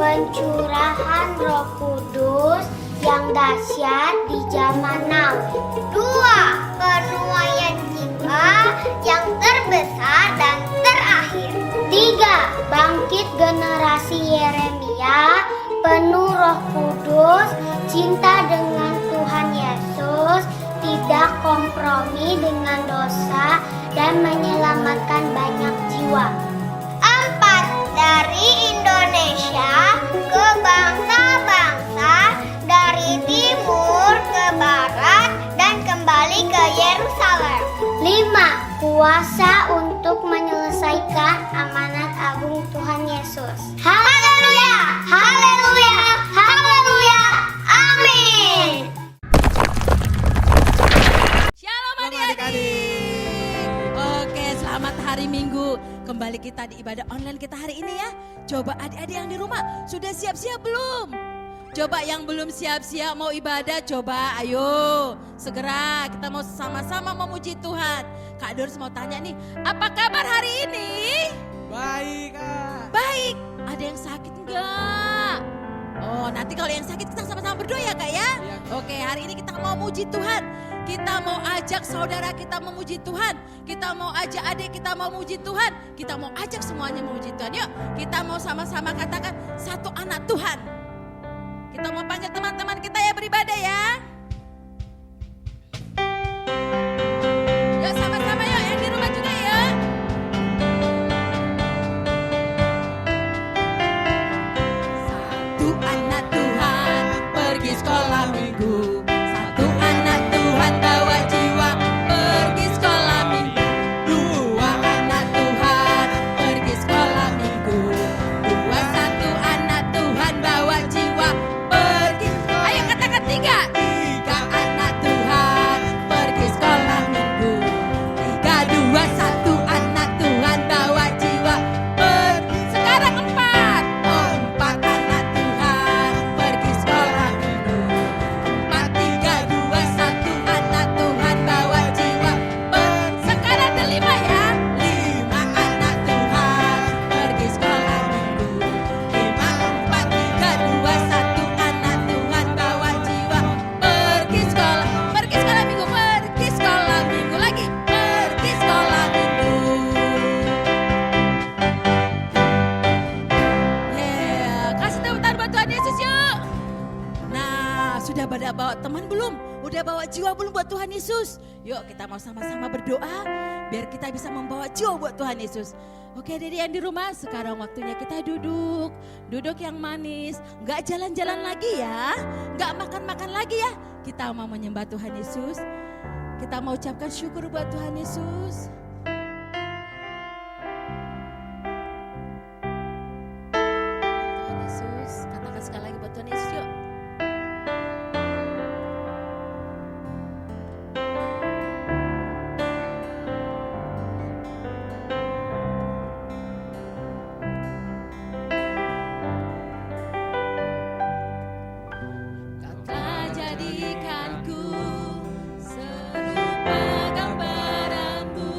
pencurahan Roh Kudus yang dahsyat di zaman now. 2. Penuaian jiwa yang terbesar dan terakhir. 3. Bangkit generasi Yeremia penuh Roh Kudus, cinta dengan Tuhan Yesus, tidak kompromi dengan dosa, dan menyelamatkan banyak jiwa. 4. Dari Indonesia ke bangsa-bangsa, dari timur ke barat, dan kembali ke Yerusalem. 5. Kuasa untuk menyelesaikan amanat agung Tuhan Yesus. Haleluya! Haleluya! Haleluya! Amin! Shalom adik-adik. Oke, selamat hari Minggu. Kembali kita di ibadah online kita hari ini ya. Coba adik-adik yang di rumah sudah siap-siap belum? Coba yang belum siap-siap mau ibadah, coba ayo segera kita mau sama-sama memuji Tuhan. Kak Doris mau tanya nih, apa kabar hari ini? Baik, Kak. Baik, ada yang sakit enggak? Oh, nanti kalau yang sakit kita sama-sama berdoa ya Kak ya? Iya. Oke, hari ini kita mau muji Tuhan. Kita mau ajak saudara kita memuji Tuhan. Kita mau ajak adik kita mau muji Tuhan. Kita mau ajak semuanya memuji Tuhan. Yuk, kita mau sama-sama katakan satu anak Tuhan. Kita mau panggil teman-teman kita ya beribadah ya. Yuk sama-sama yuk, yang di rumah juga ya. Satu anak Tuhan pergi sekolah minggu. Satu anak Tuhan bawa jiwa pergi sekolah minggu. Dua anak Tuhan pergi sekolah minggu. Satu anak Tuhan bawa jiwa pergi. Ayo katakan 3. 3 anak Tuhan pergi sekolah minggu. 3, 2, 1 anak Tuhan bawa jiwa pergi. Sekarang 4. 4 anak Tuhan pergi sekolah minggu. 4, 3, 2, 1 anak Tuhan bawa jiwa pergi. Sekarang ada 5 ya. 5 anak Tuhan pergi sekolah minggu. 5, 4, 3, 2, 1 anak Tuhan bawa jiwa pergi sekolah. Pergi sekolah minggu, pergi sekolah minggu lagi. Pergi sekolah minggu. Kasih tepuk tangan buat Tuhan Yesus yuk. Nah, sudah pada bawa teman belum? Udah bawa jiwa belum buat Tuhan Yesus? Yuk kita mau sama-sama berdoa biar kita bisa membawa jiwa buat Tuhan Yesus. Oke dari yang di rumah, sekarang waktunya kita duduk. Duduk yang manis, gak jalan-jalan lagi ya. Gak makan-makan lagi ya. Kita mau menyembah Tuhan Yesus. Kita mau ucapkan syukur buat Tuhan Yesus. Tuhan Yesus, katakan sekali lagi buat Tuhan Yesus yuk. Kau telah jadikanku serupa gambaranmu.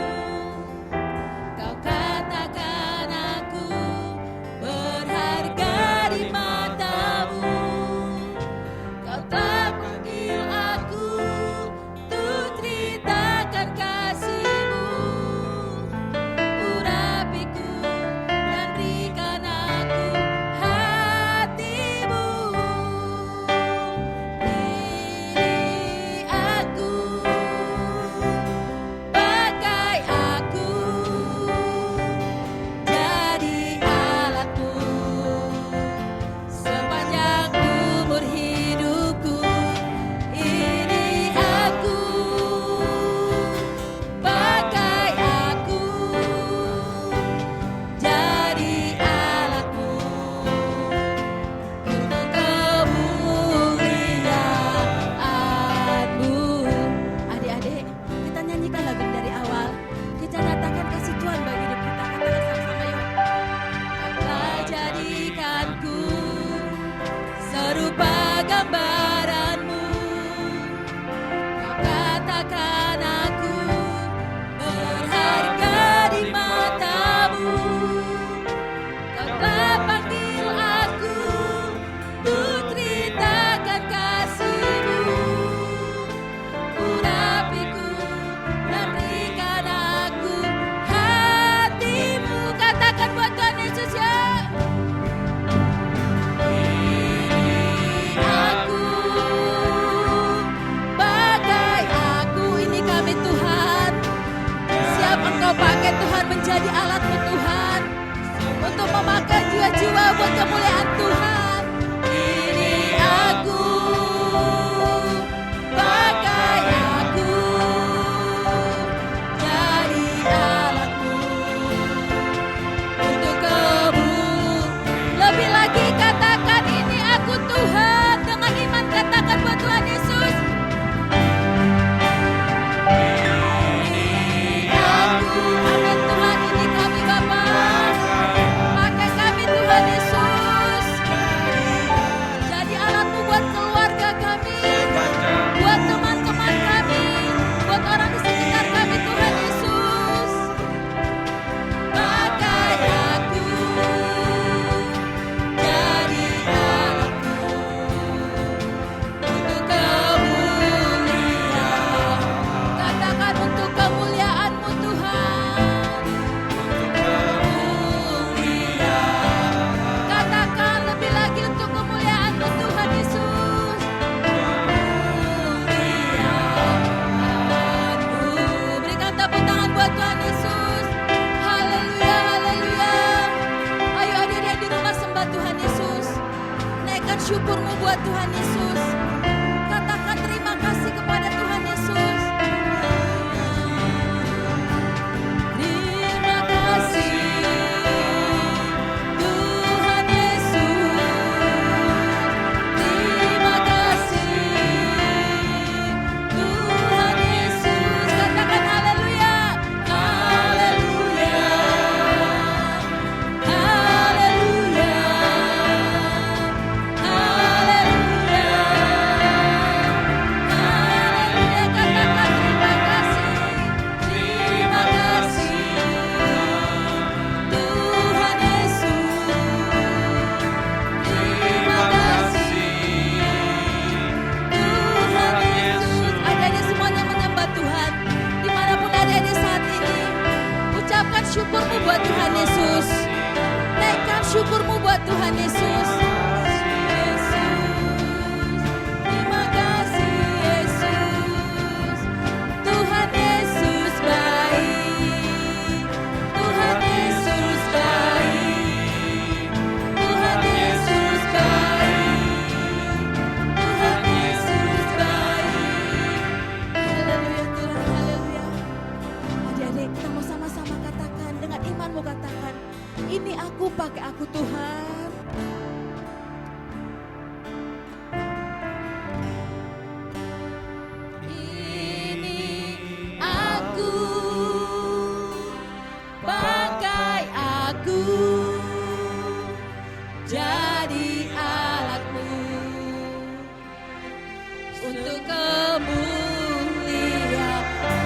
untuk kemuliaan.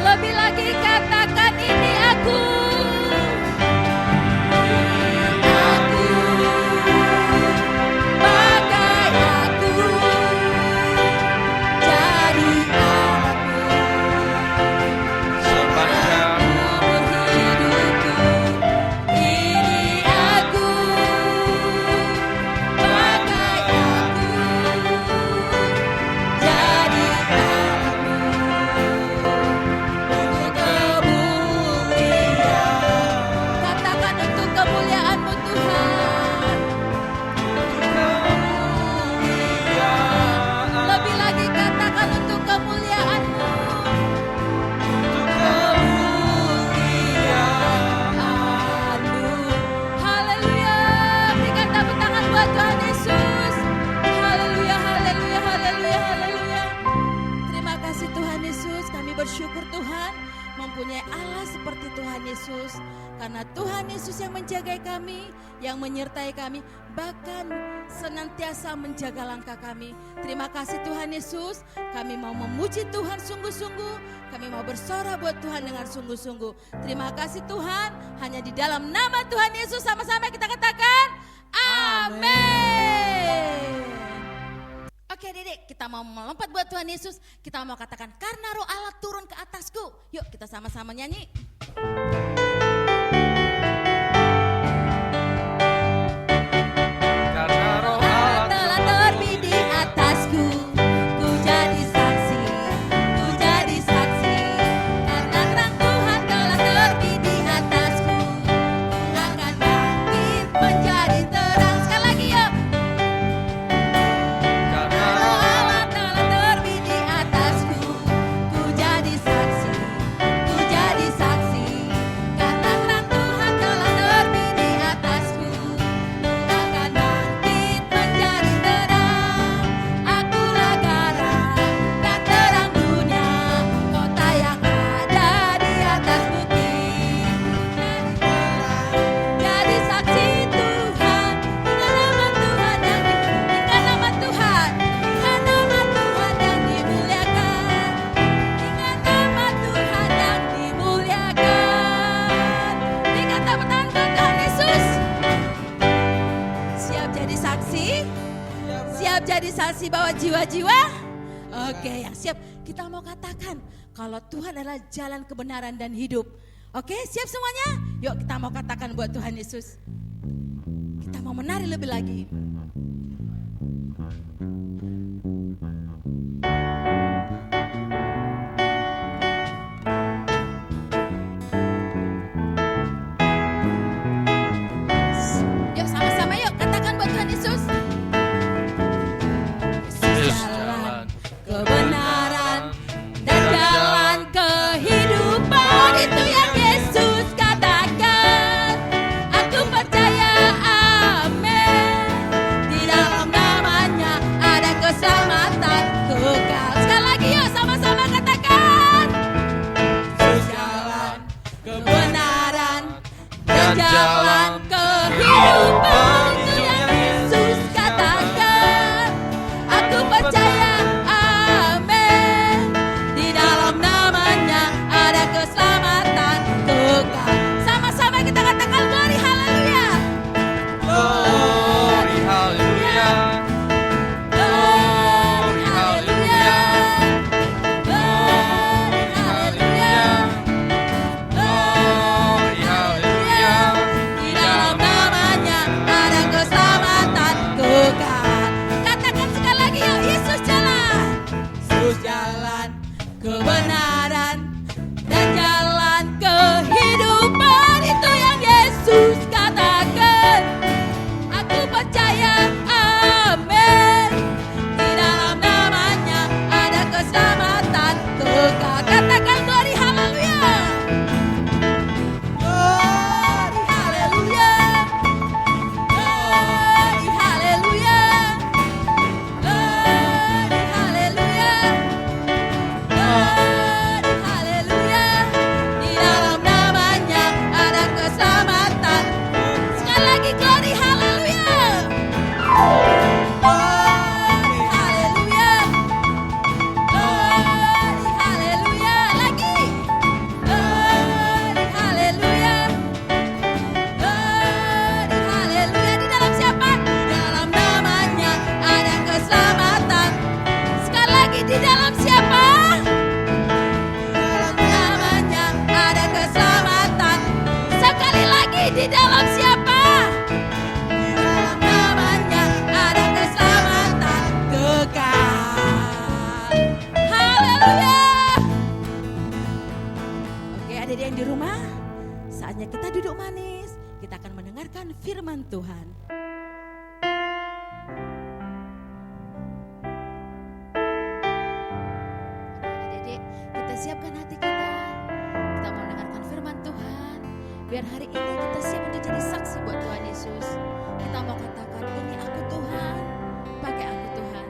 Lebih lagi katakan ini aku. Bersyukur Tuhan mempunyai Allah seperti Tuhan Yesus. Karena Tuhan Yesus yang menjaga kami, yang menyertai kami, bahkan senantiasa menjaga langkah kami. Terima kasih Tuhan Yesus. Kami mau memuji Tuhan sungguh-sungguh. Kami mau bersorak buat Tuhan dengan sungguh-sungguh. Terima kasih Tuhan. Hanya di dalam nama Tuhan Yesus sama-sama kita katakan amin. Oke Dedek, kita mau melompat buat Tuhan Yesus. Kita mau katakan karena roh Allah turun ke atasku. Yuk kita sama-sama nyanyi. Karena roh Allah telah terbit di atasku. Ku jadi saksi, ku jadi saksi. Karena terang Tuhan telah terbit di atasku. Ku akan bangkit menjadi terang. Sekali lagi yuk. Jadi saksi bawa jiwa-jiwa. Oke, yang siap. Kita mau katakan kalau Tuhan adalah jalan kebenaran dan hidup. Oke, siap semuanya? Yuk kita mau katakan buat Tuhan Yesus. Kita mau menari lebih lagi. Yuk sama-sama yuk katakan buat Tuhan Yesus. Kebenaran dan jalan kehidupan, itu yang Yesus katakan. Aku percaya, amin. di dalam siapa? Namanya ada keselamatan. Sekali lagi, di dalam siapa? Namanya ada keselamatan kekal. Haleluya. Oke, adik-adik yang di rumah, saatnya kita duduk manis. Kita akan mendengarkan firman Tuhan. Adik-adik, kita siapkan hati kita. Kita mau mendengarkan firman Tuhan. Biar hari ini kita siap untuk jadi saksi buat Tuhan Yesus. Kita mau katakan, ini aku Tuhan, pakai aku Tuhan.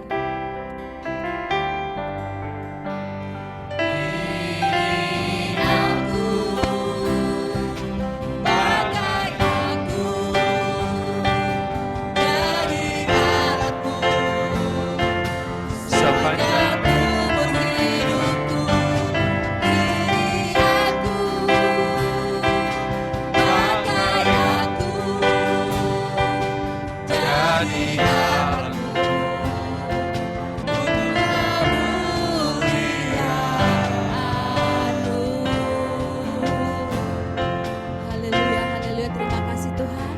Haleluya, haleluya, terima kasih Tuhan.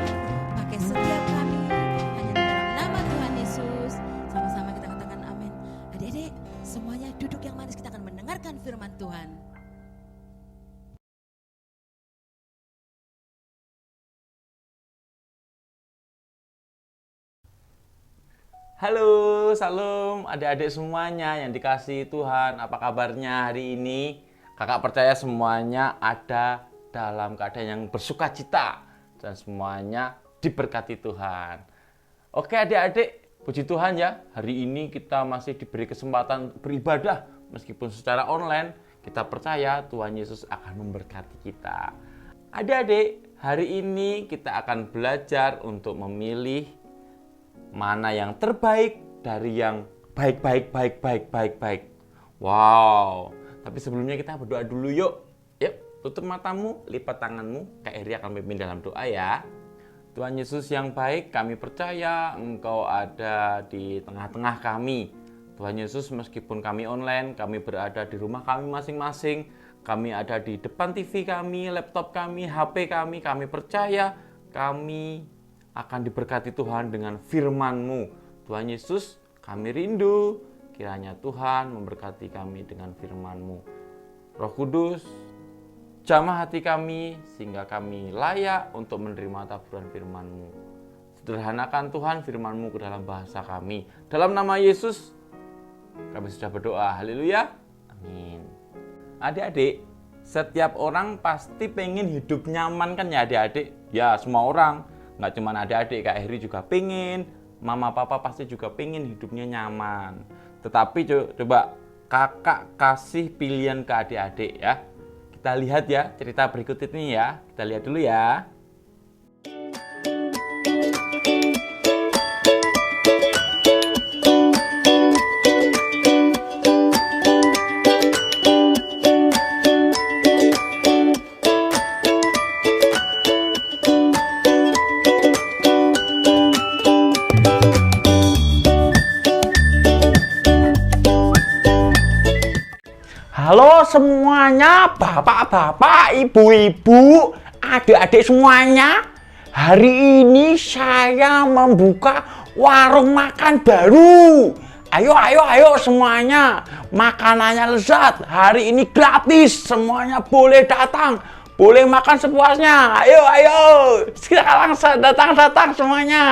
Pakai setiap kami hanya di dalam nama Tuhan Yesus. Sama-sama kita katakan amin. Adik-adik, semuanya duduk yang manis, kita akan mendengarkan firman Tuhan. Halo, salam adik-adik semuanya yang dikasihi Tuhan. Apa kabarnya hari ini? Kakak percaya semuanya ada dalam keadaan yang bersukacita dan semuanya diberkati Tuhan. Oke adik-adik, puji Tuhan ya. Hari ini kita masih diberi kesempatan beribadah meskipun secara online. Kita percaya Tuhan Yesus akan memberkati kita. Adik-adik, hari ini kita akan belajar untuk memilih mana yang terbaik dari yang baik. Wow. Tapi sebelumnya kita berdoa dulu yuk. Yuk, tutup matamu, lipat tanganmu. Kak Eri akan memimpin dalam doa ya. Tuhan Yesus yang baik, kami percaya Engkau ada di tengah-tengah kami. Tuhan Yesus, meskipun kami online, kami berada di rumah kami masing-masing. Kami ada di depan TV kami, laptop kami, HP kami percaya kami akan diberkati Tuhan dengan firman-Mu. Tuhan Yesus, kami rindu kiranya Tuhan memberkati kami dengan firman-Mu. Roh Kudus, jamah hati kami sehingga kami layak untuk menerima taburan firman-Mu. Sederhanakan Tuhan firman-Mu ke dalam bahasa kami. Dalam nama Yesus, kami sudah berdoa. Haleluya. Amin. Adik-adik, setiap orang pasti pengen hidup nyaman kan ya adik-adik? Ya, semua orang. Nggak cuma adik-adik, Kak Heri juga pengen, mama papa pasti juga pengen hidupnya nyaman. Tetapi coba kakak kasih pilihan ke adik-adik ya. Kita lihat ya cerita berikut ini ya. Kita lihat dulu ya. Halo semuanya, bapak-bapak, ibu-ibu, adik-adik semuanya. Hari ini saya membuka warung makan baru. Ayo semuanya, makanannya lezat. Hari ini gratis, semuanya boleh datang. Boleh makan sepuasnya. Ayo, sekarang datang semuanya.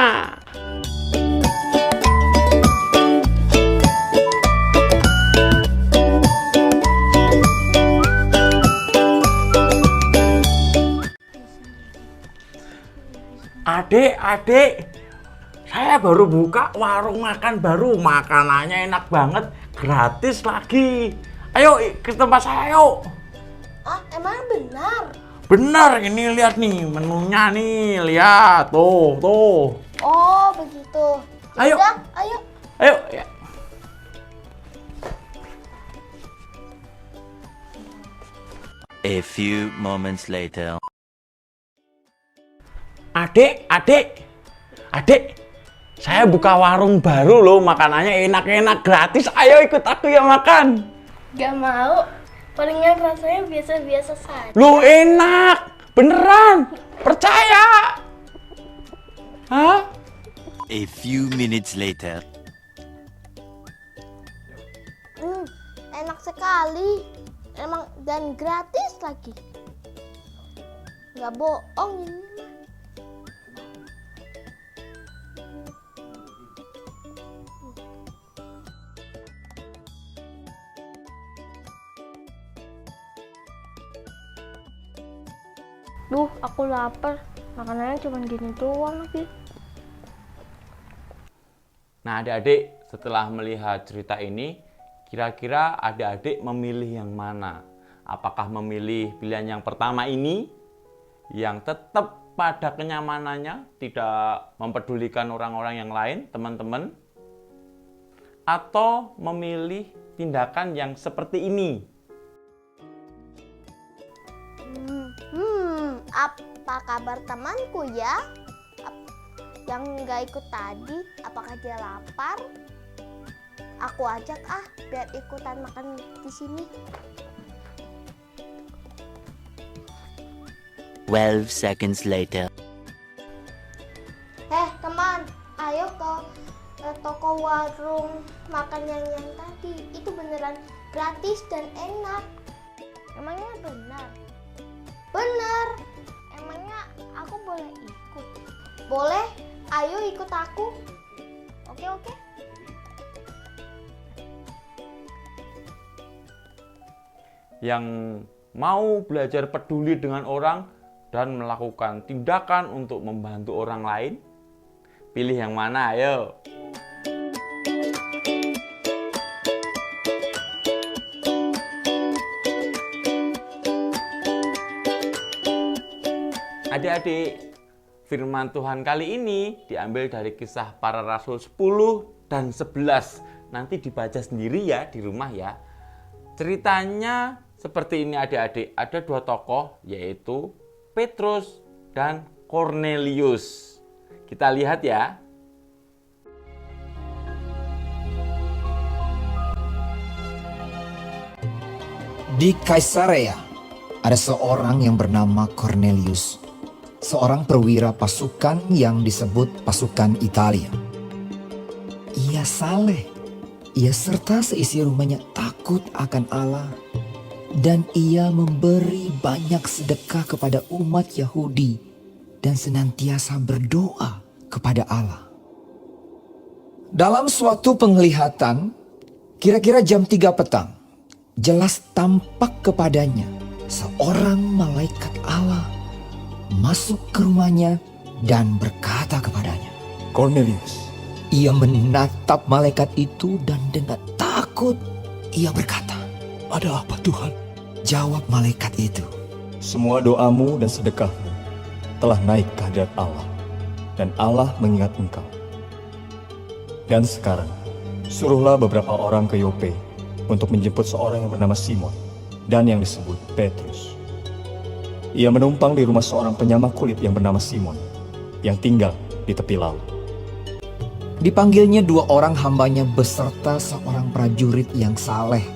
Adik, saya baru buka warung makan baru, makanannya enak banget, gratis lagi. Ayo ke tempat saya yuk. Ah, emang benar? Bener, ini lihat nih menunya nih, lihat tuh. Oh, begitu. Ayo. Udah, ayo. Ya. A few moments later. Saya buka warung baru loh, makanannya enak-enak gratis. Ayo ikut aku ya makan. Gak mau. Palingan rasanya biasa-biasa saja. Loh enak, beneran, percaya. Hah? A few minutes later. Enak sekali. Emang dan gratis lagi. Gak bohong ini. Duh, aku lapar. Makanannya cuma gini doang lagi. Nah adik-adik, setelah melihat cerita ini, kira-kira adik-adik memilih yang mana? Apakah memilih pilihan yang pertama ini, yang tetap pada kenyamanannya, tidak mempedulikan orang-orang yang lain, teman-teman? Atau memilih tindakan yang seperti ini? Apa kabar temanku ya? Yang nggak ikut tadi, apakah dia lapar? Aku ajak biar ikutan makan di sini. 12 seconds later. Teman, ayo ke toko warung makan yang tadi. Itu beneran gratis dan enak. Emangnya benar? Benar. Emangnya aku boleh ikut? Boleh. Ayo ikut aku. Oke. Yang mau belajar peduli dengan orang dan melakukan tindakan untuk membantu orang lain, pilih yang mana? Ayo. Adik-adik, firman Tuhan kali ini diambil dari Kisah Para Rasul 10 dan 11. Nanti dibaca sendiri ya di rumah ya. Ceritanya seperti ini adik-adik. Ada dua tokoh, yaitu Petrus dan Kornelius. Kita lihat ya. Di Kaisarea ada seorang yang bernama Kornelius, seorang perwira pasukan yang disebut pasukan Italia. Ia saleh, ia serta seisi rumahnya takut akan Allah, dan ia memberi banyak sedekah kepada umat Yahudi dan senantiasa berdoa kepada Allah. Dalam suatu penglihatan, kira-kira jam 3 petang, jelas tampak kepadanya seorang malaikat Allah masuk ke rumahnya dan berkata kepadanya, Cornelius. Ia menatap malaikat itu dan dengan takut ia berkata, Ada apa Tuhan? Jawab malaikat itu, Semua doamu dan sedekahmu telah naik ke hadirat Allah, dan Allah mengingat engkau. Dan sekarang, suruhlah beberapa orang ke Yope untuk menjemput seorang yang bernama Simon dan yang disebut Petrus. Ia menumpang di rumah seorang penyamak kulit yang bernama Simon, yang tinggal di tepi laut. Dipanggilnya 2 orang hambanya beserta seorang prajurit yang saleh.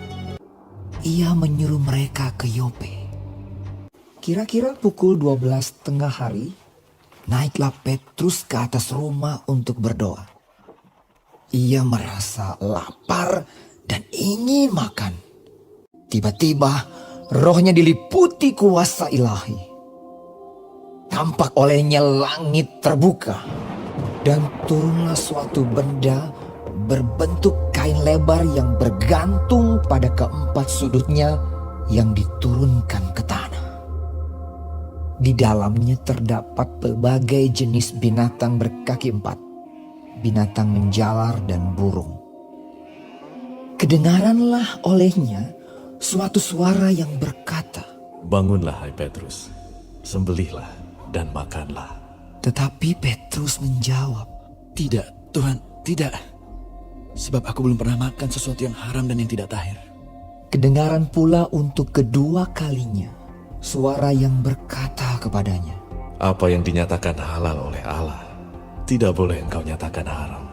Ia menyuruh mereka ke Yope. Kira-kira pukul 12 tengah hari, naiklah Petrus ke atas rumah untuk berdoa. Ia merasa lapar dan ingin makan. Tiba-tiba rohnya diliputi kuasa ilahi. Tampak olehnya langit terbuka, dan turunlah suatu benda berbentuk kain lebar yang bergantung pada keempat sudutnya yang diturunkan ke tanah. Di dalamnya terdapat berbagai jenis binatang berkaki 4, binatang menjalar dan burung. Kedengaranlah olehnya suatu suara yang berkata, Bangunlah hai Petrus, sembelihlah dan makanlah. Tetapi Petrus menjawab, Tidak, Tuhan, tidak. Sebab aku belum pernah makan sesuatu yang haram dan yang tidak tahir. Kedengaran pula untuk kedua kalinya suara yang berkata kepadanya, Apa yang dinyatakan halal oleh Allah, tidak boleh engkau nyatakan haram.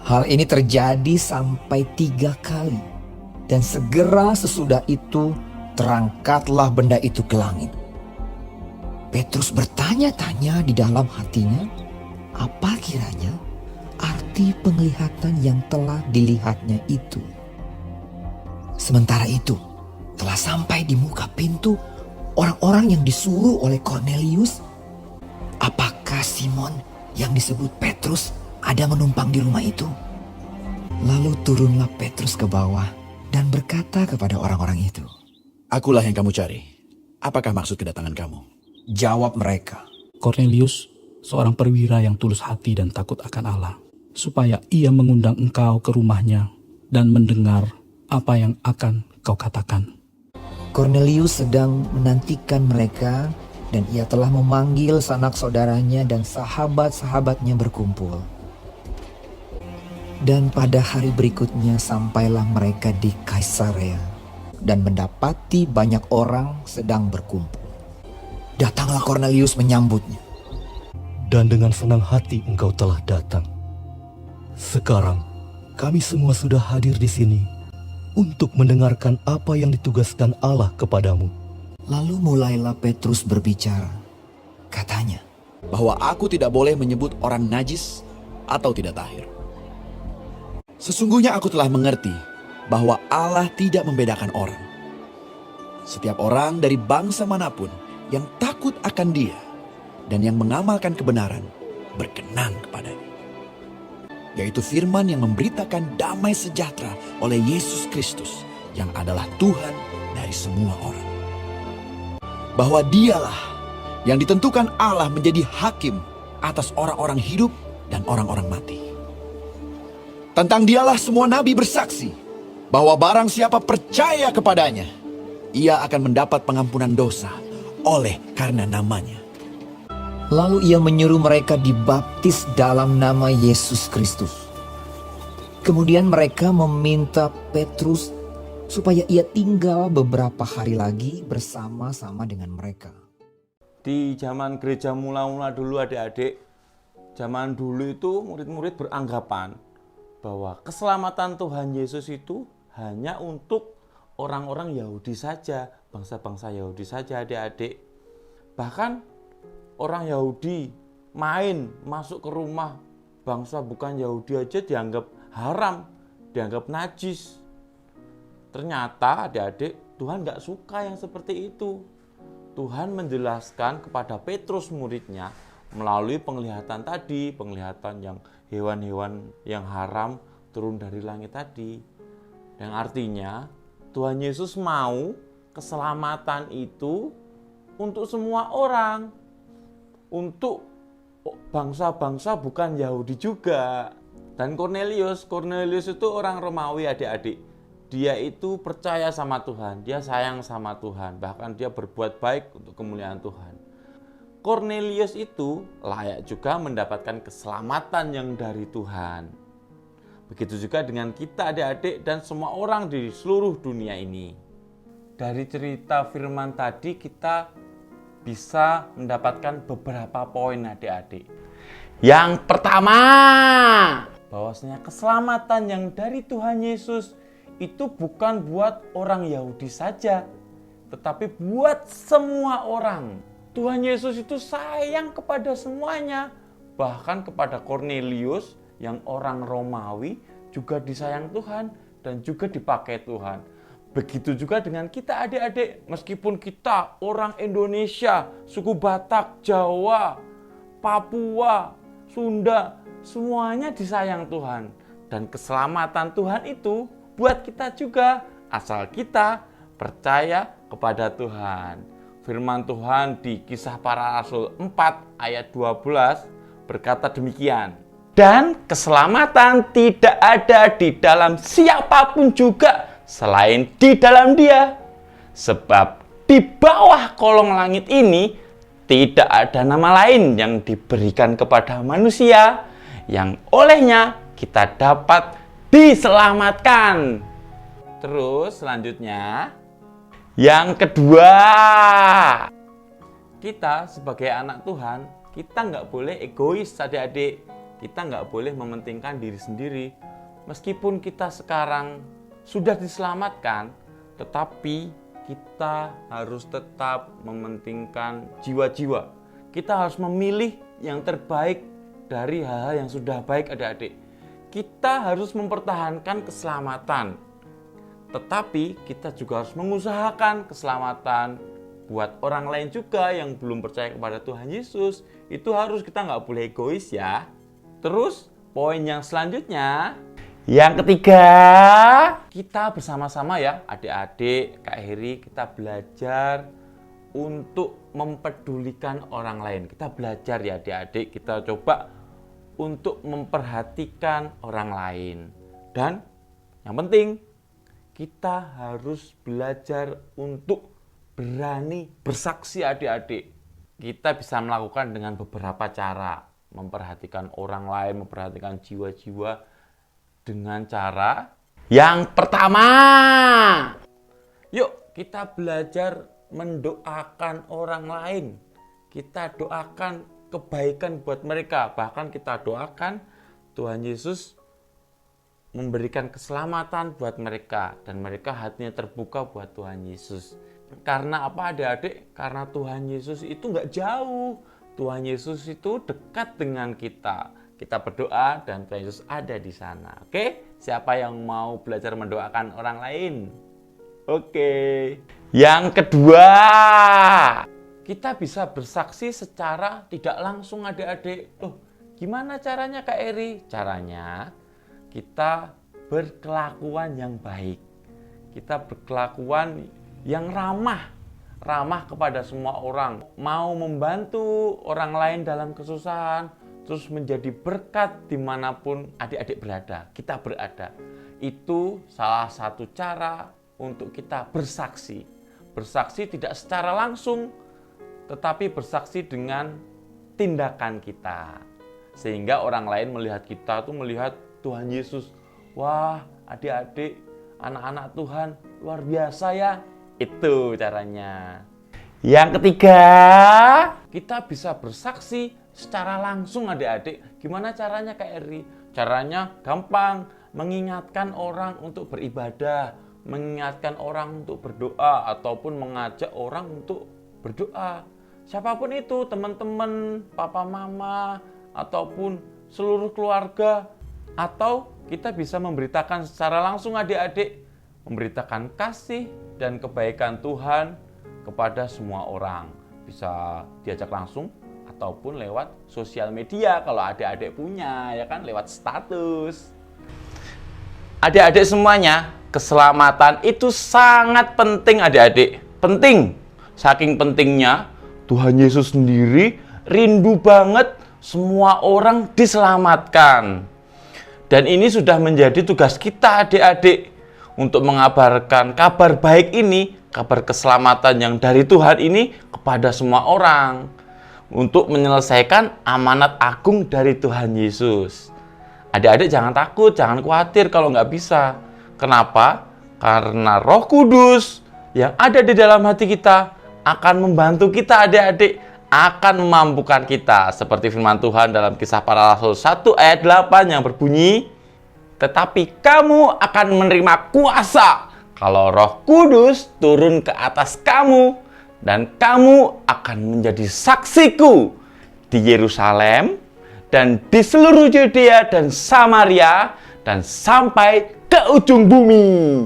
Hal ini terjadi sampai 3 kali. Dan segera sesudah itu terangkatlah benda itu ke langit. Petrus bertanya-tanya di dalam hatinya, apa kiranya arti penglihatan yang telah dilihatnya itu. Sementara itu, telah sampai di muka pintu orang-orang yang disuruh oleh Kornelius. Apakah Simon yang disebut Petrus ada menumpang di rumah itu? Lalu turunlah Petrus ke bawah dan berkata kepada orang-orang itu. Akulah yang kamu cari. Apakah maksud kedatangan kamu? Jawab mereka. Kornelius, seorang perwira yang tulus hati dan takut akan Allah, supaya ia mengundang engkau ke rumahnya dan mendengar apa yang akan kau katakan. Kornelius sedang menantikan mereka dan ia telah memanggil sanak saudaranya dan sahabat-sahabatnya berkumpul. Dan pada hari berikutnya sampailah mereka di Kaisarea dan mendapati banyak orang sedang berkumpul. Datanglah Kornelius menyambutnya. Dan dengan senang hati engkau telah datang. Sekarang kami semua sudah hadir di sini untuk mendengarkan apa yang ditugaskan Allah kepadamu. Lalu mulailah Petrus berbicara. Katanya, Bahwa aku tidak boleh menyebut orang najis atau tidak tahir. Sesungguhnya aku telah mengerti bahwa Allah tidak membedakan orang. Setiap orang dari bangsa manapun yang takut akan Dia dan yang mengamalkan kebenaran berkenan kepadanya. Yaitu firman yang memberitakan damai sejahtera oleh Yesus Kristus yang adalah Tuhan dari semua orang. Bahwa Dialah yang ditentukan Allah menjadi hakim atas orang-orang hidup dan orang-orang mati. Tentang Dialah semua nabi bersaksi bahwa barang siapa percaya kepadanya, ia akan mendapat pengampunan dosa oleh karena namanya. lalu ia menyuruh mereka dibaptis dalam nama Yesus Kristus. Kemudian mereka meminta Petrus supaya ia tinggal beberapa hari lagi bersama-sama dengan mereka. Di zaman gereja mula-mula dulu adik-adik, zaman dulu itu murid-murid beranggapan bahwa keselamatan Tuhan Yesus itu hanya untuk orang-orang Yahudi saja, bangsa-bangsa Yahudi saja adik-adik. Bahkan orang Yahudi main masuk ke rumah bangsa bukan Yahudi aja dianggap haram, dianggap najis. Ternyata adik-adik, Tuhan gak suka yang seperti itu. Tuhan menjelaskan kepada Petrus muridnya melalui penglihatan tadi, penglihatan yang hewan-hewan yang haram turun dari langit tadi. Yang artinya Tuhan Yesus mau keselamatan itu untuk semua orang. Untuk bangsa-bangsa bukan Yahudi juga. Dan Kornelius itu orang Romawi adik-adik. Dia itu percaya sama Tuhan, dia sayang sama Tuhan, bahkan dia berbuat baik untuk kemuliaan Tuhan. Kornelius itu layak juga mendapatkan keselamatan yang dari Tuhan. Begitu juga dengan kita adik-adik dan semua orang di seluruh dunia ini. Dari cerita firman tadi kita bisa mendapatkan beberapa poin adik-adik. Yang pertama, bahwasanya keselamatan yang dari Tuhan Yesus itu bukan buat orang Yahudi saja, tetapi buat semua orang. Tuhan Yesus itu sayang kepada semuanya, bahkan kepada Kornelius yang orang Romawi juga disayang Tuhan dan juga dipakai Tuhan. Begitu juga dengan kita adik-adik, meskipun kita orang Indonesia, suku Batak, Jawa, Papua, Sunda, semuanya disayang Tuhan. Dan keselamatan Tuhan itu buat kita juga, asal kita percaya kepada Tuhan. Firman Tuhan di Kisah Para Rasul 4 ayat 12 berkata demikian. Dan keselamatan tidak ada di dalam siapapun juga selain di dalam Dia. Sebab di bawah kolong langit ini tidak ada nama lain yang diberikan kepada manusia yang olehnya kita dapat diselamatkan. Terus selanjutnya, yang kedua, kita sebagai anak Tuhan, kita nggak boleh egois adik-adik. kita nggak boleh mementingkan diri sendiri. Meskipun kita sekarang sudah diselamatkan, tetapi kita harus tetap mementingkan jiwa-jiwa. Kita harus memilih yang terbaik dari hal-hal yang sudah baik, adik-adik. Kita harus mempertahankan keselamatan, tetapi kita juga harus mengusahakan keselamatan buat orang lain juga yang belum percaya kepada Tuhan Yesus. Itu harus, kita nggak boleh egois ya. Terus poin yang selanjutnya, yang ketiga, kita bersama-sama ya, adik-adik, Kak Heri, kita belajar untuk mempedulikan orang lain. Kita belajar ya adik-adik, kita coba untuk memperhatikan orang lain. Dan yang penting, kita harus belajar untuk berani bersaksi adik-adik. Kita bisa melakukan dengan beberapa cara. Memperhatikan orang lain, memperhatikan jiwa-jiwa dengan cara yang pertama. Yuk kita belajar mendoakan orang lain. Kita doakan kebaikan buat mereka. Bahkan kita doakan Tuhan Yesus memberikan keselamatan buat mereka. Dan mereka hatinya terbuka buat Tuhan Yesus. Karena apa adik-adik? Karena Tuhan Yesus itu nggak jauh. Tuhan Yesus itu dekat dengan kita. Kita berdoa dan Tuhan Yesus ada di sana. Oke? Siapa yang mau belajar mendoakan orang lain? Oke. Yang kedua, kita bisa bersaksi secara tidak langsung adik-adik. Loh, gimana caranya Kak Eri? Caranya kita berkelakuan yang baik. Kita berkelakuan yang ramah kepada semua orang, mau membantu orang lain dalam kesusahan, terus menjadi berkat dimanapun adik-adik berada, kita berada. Itu salah satu cara untuk kita bersaksi. Bersaksi tidak secara langsung, tetapi bersaksi dengan tindakan kita. Sehingga orang lain melihat kita tuh melihat Tuhan Yesus. Wah, adik-adik, anak-anak Tuhan luar biasa ya. Itu caranya. Yang ketiga, kita bisa bersaksi secara langsung adik-adik. Gimana caranya Kak Eri? Caranya gampang, mengingatkan orang untuk beribadah, mengingatkan orang untuk berdoa, ataupun mengajak orang untuk berdoa. Siapapun itu, teman-teman, papa mama, ataupun seluruh keluarga. Atau kita bisa memberitakan secara langsung adik-adik, memberitakan kasih dan kebaikan Tuhan kepada semua orang. Bisa diajak langsung ataupun lewat sosial media kalau adik-adik punya, ya kan, lewat status. Adik-adik semuanya, keselamatan itu sangat penting adik-adik. Penting. Saking pentingnya, Tuhan Yesus sendiri rindu banget semua orang diselamatkan. Dan ini sudah menjadi tugas kita adik-adik untuk mengabarkan kabar baik ini, kabar keselamatan yang dari Tuhan ini kepada semua orang. Untuk menyelesaikan amanat agung dari Tuhan Yesus. Adik-adik jangan takut, jangan khawatir kalau nggak bisa. Kenapa? Karena Roh Kudus yang ada di dalam hati kita akan membantu kita adik-adik, akan memampukan kita. Seperti firman Tuhan dalam Kisah Para Rasul 1 ayat 8 yang berbunyi, tetapi kamu akan menerima kuasa kalau Roh Kudus turun ke atas kamu, dan kamu akan menjadi saksiku di Yerusalem dan di seluruh Yudea dan Samaria dan sampai ke ujung bumi.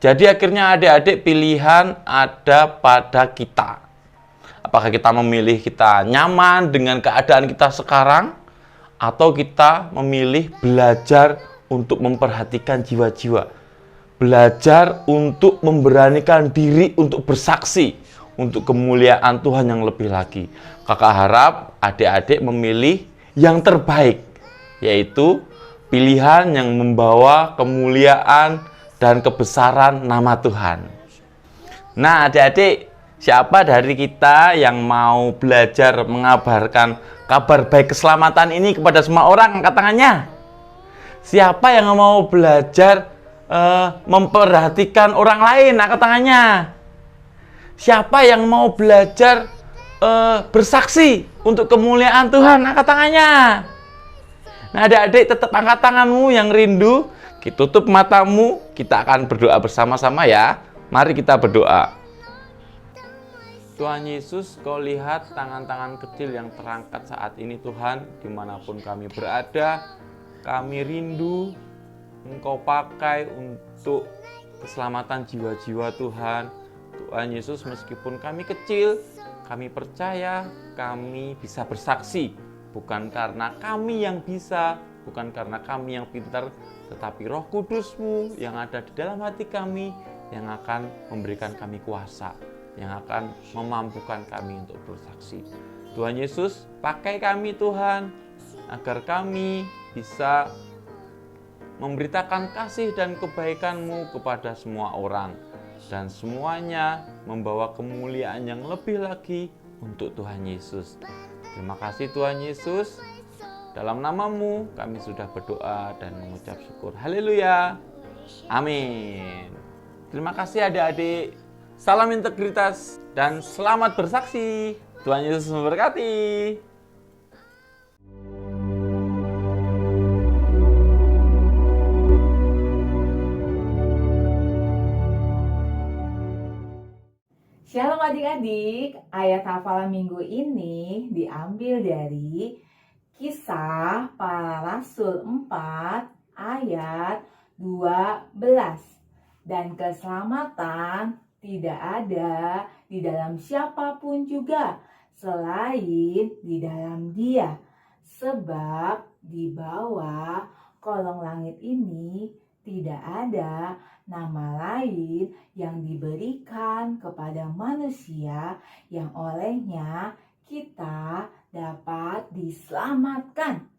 Jadi akhirnya adik-adik pilihan ada pada kita. Apakah kita memilih kita nyaman dengan keadaan kita sekarang, atau kita memilih belajar untuk memperhatikan jiwa-jiwa, belajar untuk memberanikan diri untuk bersaksi untuk kemuliaan Tuhan yang lebih lagi. Kakak harap adik-adik memilih yang terbaik, yaitu pilihan yang membawa kemuliaan dan kebesaran nama Tuhan. Nah adik-adik, siapa dari kita yang mau belajar mengabarkan kabar baik keselamatan ini kepada semua orang? Angkat tangannya. Siapa yang mau belajar memperhatikan orang lain? Angkat tangannya. Siapa yang mau belajar bersaksi untuk kemuliaan Tuhan? Angkat tangannya. Nah, adik-adik tetap angkat tanganmu yang rindu. Kita tutup matamu, kita akan berdoa bersama-sama ya. Mari kita berdoa. Tuhan Yesus, Kau lihat tangan-tangan kecil yang terangkat saat ini Tuhan, dimanapun kami berada, kami rindu Engkau pakai untuk keselamatan jiwa-jiwa Tuhan. Tuhan Yesus, meskipun kami kecil, kami percaya kami bisa bersaksi. Bukan karena kami yang bisa, bukan karena kami yang pintar, tetapi Roh Kudus-Mu yang ada di dalam hati kami yang akan memberikan kami kuasa, yang akan memampukan kami untuk bersaksi. Tuhan Yesus, pakai kami Tuhan, agar kami bisa memberitakan kasih dan kebaikan-Mu kepada semua orang, dan semuanya membawa kemuliaan yang lebih lagi untuk Tuhan Yesus. Terima kasih Tuhan Yesus. Dalam nama-Mu kami sudah berdoa dan mengucap syukur. Haleluya. Amin. Terima kasih adik-adik. Salam integritas dan selamat bersaksi. Tuhan Yesus memberkati. Shalom adik-adik, ayat hafalan minggu ini diambil dari Kisah Para Rasul 4 ayat 12. Dan keselamatan tidak ada di dalam siapapun juga selain di dalam Dia. Sebab di bawah kolong langit ini tidak ada nama lain yang diberikan kepada manusia yang olehnya kita dapat diselamatkan.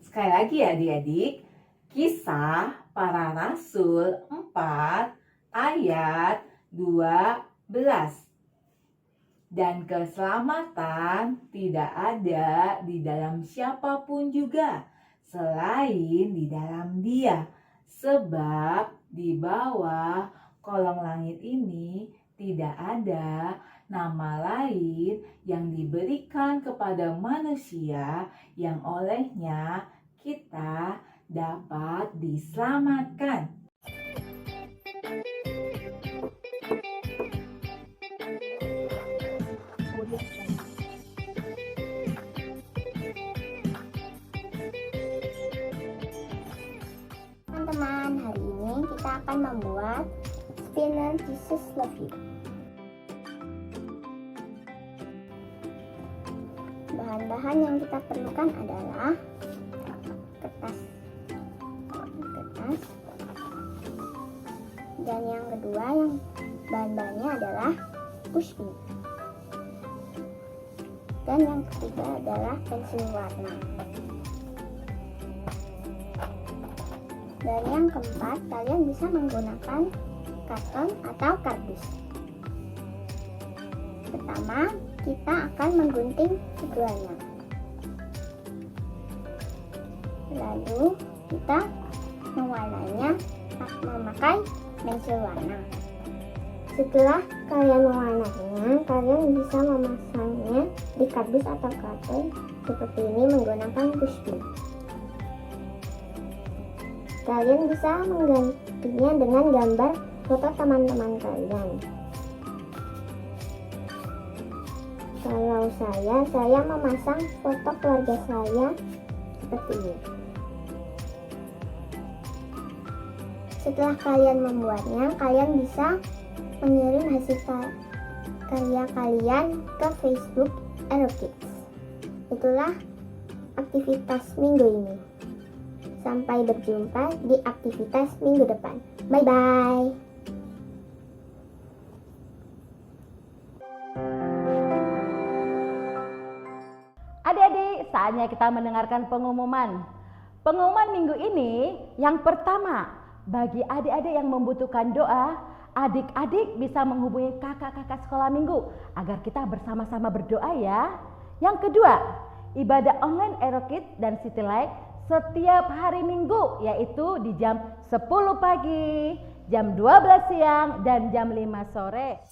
Sekali lagi ya adik-adik, Kisah Para Rasul 4 ayat 12. Dan keselamatan tidak ada di dalam siapapun juga selain di dalam Dia. Sebab di bawah kolong langit ini tidak ada nama lain yang diberikan kepada manusia yang olehnya kita dapat diselamatkan. Teman-teman, hari ini kita akan membuat spinner Jesus Love You. Bahan-bahan yang kita perlukan adalah kertas, dan yang kedua yang bahan-bahannya adalah pushpin, dan yang ketiga adalah pensil warna. Dan yang keempat, kalian bisa menggunakan karton atau kardus. Pertama, kita akan menggunting keduanya. Lalu kita mewarnainya memakai pensil warna. Setelah kalian mewarnainya, kalian bisa memasangnya di kardus atau karton seperti ini menggunakan pushpin. Kalian bisa menggantinya dengan gambar foto teman-teman kalian. Kalau saya memasang foto keluarga saya seperti ini. Setelah kalian membuatnya, kalian bisa mengirim hasil karya kalian ke Facebook Aerokids. Itulah aktivitas minggu ini. Sampai berjumpa di aktivitas minggu depan. Bye-bye. Adik-adik, saatnya kita mendengarkan pengumuman. Pengumuman minggu ini yang pertama, bagi adik-adik yang membutuhkan doa, adik-adik bisa menghubungi kakak-kakak sekolah minggu agar kita bersama-sama berdoa ya. Yang kedua, ibadah online Aerokids dan City Light setiap hari Minggu, yaitu di jam 10 pagi, jam 12 siang, dan jam 5 sore.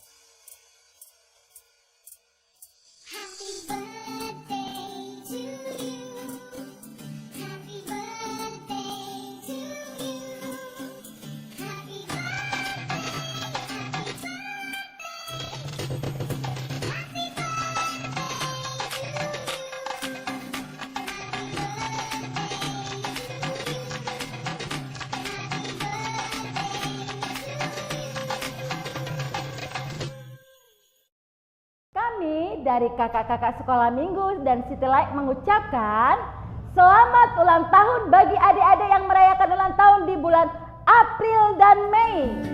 Kami dari kakak-kakak sekolah minggu dan City Light mengucapkan selamat ulang tahun bagi adik-adik yang merayakan ulang tahun di bulan April dan Mei.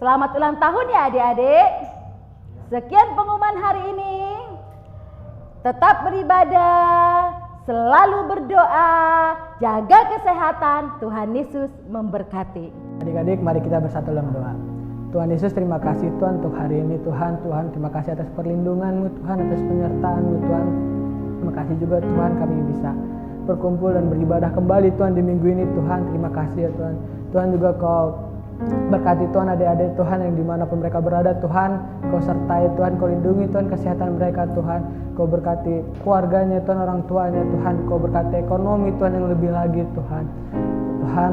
Selamat ulang tahun ya adik-adik. Sekian pengumuman hari ini. Tetap beribadah, selalu berdoa, jaga kesehatan. Tuhan Yesus memberkati. Adik-adik, mari kita bersatu dalam doa. Tuhan Yesus, terima kasih Tuhan untuk hari ini. Tuhan, terima kasih atas perlindungan-Mu Tuhan, atas penyertaan-Mu Tuhan. Terima kasih juga Tuhan kami bisa berkumpul dan beribadah kembali Tuhan di minggu ini Tuhan. Terima kasih ya Tuhan. Tuhan juga Kau berkati Tuhan adik-adik Tuhan yang dimanapun mereka berada Tuhan. Kau sertai Tuhan, Kau lindungi Tuhan kesehatan mereka Tuhan. Kau berkati keluarganya Tuhan, orang tuanya Tuhan. Kau berkati ekonomi Tuhan yang lebih lagi Tuhan. Tuhan,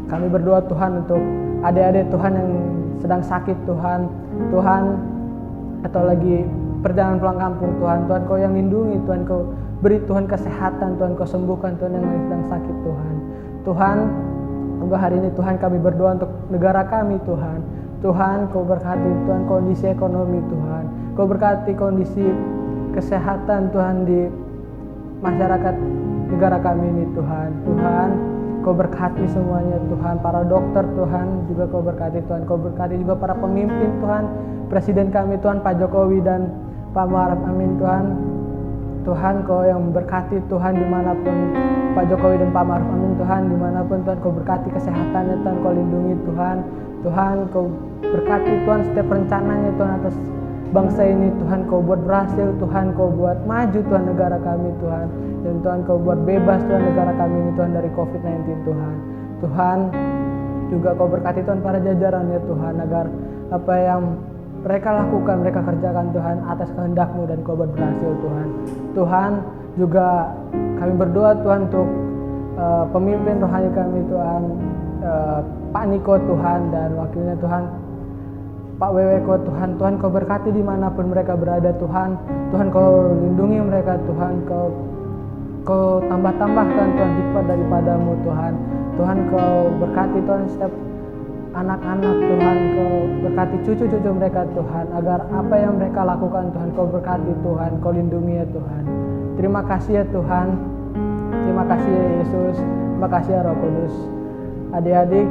kami berdoa Tuhan untuk adik-adik Tuhan yang sedang sakit Tuhan. Tuhan, atau lagi perjalanan pulang kampung Tuhan. Tuhan Kau yang lindungi Tuhan. Kau beri Tuhan kesehatan Tuhan. Kau sembuhkan Tuhan yang sedang sakit Tuhan. Tuhan, juga hari ini Tuhan kami berdoa untuk negara kami Tuhan. Tuhan Kau berkati Tuhan kondisi ekonomi Tuhan. Kau berkati kondisi kesehatan Tuhan di masyarakat negara kami ini Tuhan. Tuhan Kau berkati semuanya Tuhan. Para dokter Tuhan juga Kau berkati Tuhan. Kau berkati juga para pemimpin Tuhan. Presiden kami Tuhan Pak Jokowi dan Pak Ma'ruf Amin Tuhan. Tuhan Kau yang berkati Tuhan dimanapun Pak Jokowi dan Pak Ma'ruf Amin Tuhan, dimanapun Tuhan Kau berkati kesehatannya Tuhan, Kau lindungi Tuhan. Tuhan Kau berkati Tuhan setiap rencananya Tuhan atas bangsa ini Tuhan. Kau buat berhasil Tuhan, Kau buat maju Tuhan negara kami Tuhan. Dan Tuhan Kau buat bebas Tuhan negara kami ini Tuhan dari COVID-19 Tuhan. Tuhan juga Kau berkati Tuhan para jajarannya Tuhan, agar apa yang mereka lakukan, mereka kerjakan Tuhan atas kehendak-Mu dan Kau buat berhasil Tuhan. Tuhan juga kami berdoa Tuhan untuk pemimpin rohani kami Tuhan, Pak Niko Tuhan dan wakilnya Tuhan Pak Weweko Tuhan. Tuhan Kau berkati dimanapun mereka berada Tuhan. Tuhan Kau lindungi mereka Tuhan. Kau tambah-tambahkan Tuhan hikmat daripada-Mu Tuhan. Tuhan Kau berkati Tuhan setiap anak-anak Tuhan. Kau berkati cucu-cucu mereka Tuhan, agar apa yang mereka lakukan Tuhan Kau berkati Tuhan. Kau lindungi ya Tuhan. Terima kasih ya Tuhan. Terima kasih ya Yesus. Terima kasih ya Roh Kudus. Adik-adik,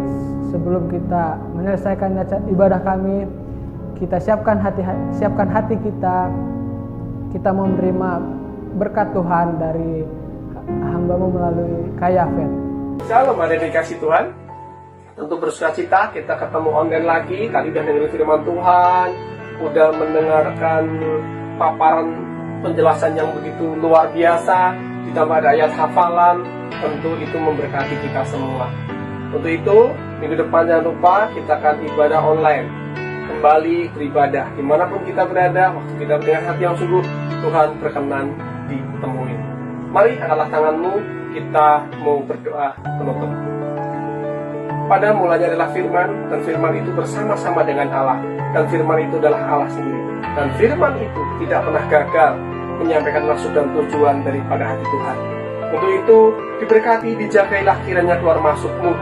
sebelum kita menyelesaikan ibadah kami, kita siapkan hati kita. Kita mau menerima berkat Tuhan dari hamba-Mu melalui Kak Yafet. Shalom adik dikasih Tuhan. Tentu bersukacita kita ketemu online lagi. Tadi udah dengerin firman Tuhan, udah mendengarkan paparan penjelasan yang begitu luar biasa, ditambah ada ayat hafalan. Tentu itu memberkati kita semua. Untuk itu, minggu depan jangan lupa kita akan ibadah online. Kembali beribadah dimanapun kita berada, waktu kita dengan hati yang sungguh, Tuhan berkenan ditemui. Mari angkatlah tanganmu, kita mau berdoa penutup. Pada mulanya adalah firman, dan firman itu bersama-sama dengan Allah, dan firman itu adalah Allah sendiri. Dan firman itu tidak pernah gagal menyampaikan maksud dan tujuan daripada hati Tuhan. Untuk itu, diberkati, dijagailah kiranya keluar masukmu.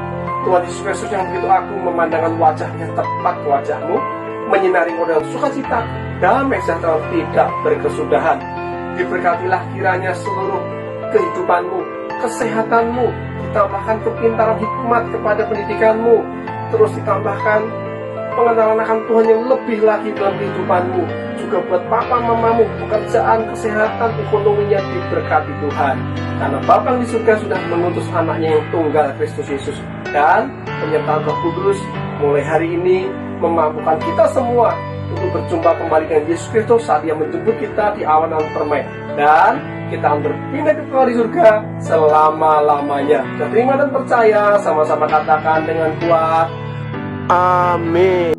Tuhan Yesus Kristus yang begitu agung memandangkan wajahnya tepat ke wajahmu, menyinari modal sukacita, damai sejahtera tidak berkesudahan. Diberkatilah kiranya seluruh kehidupanmu, kesehatanmu, ditambahkan kepintaran hikmat kepada pendidikanmu, terus ditambahkan pengenalan akan Tuhan yang lebih lagi dalam kehidupanmu, juga buat papa mamamu, pekerjaan, kesehatan, ekonominya diberkati Tuhan. Karena Bapa di surga sudah mengutus anaknya yang tunggal Kristus Yesus, dan penyertaan Roh Kudus mulai hari ini memampukan kita semua untuk berjumpa kembali dengan Yesus Kristus saat Dia menjemput kita di awan permai. Dan kita akan berpindah ke di surga selama-lamanya. Kita terima dan percaya, sama-sama katakan dengan kuat. Amin.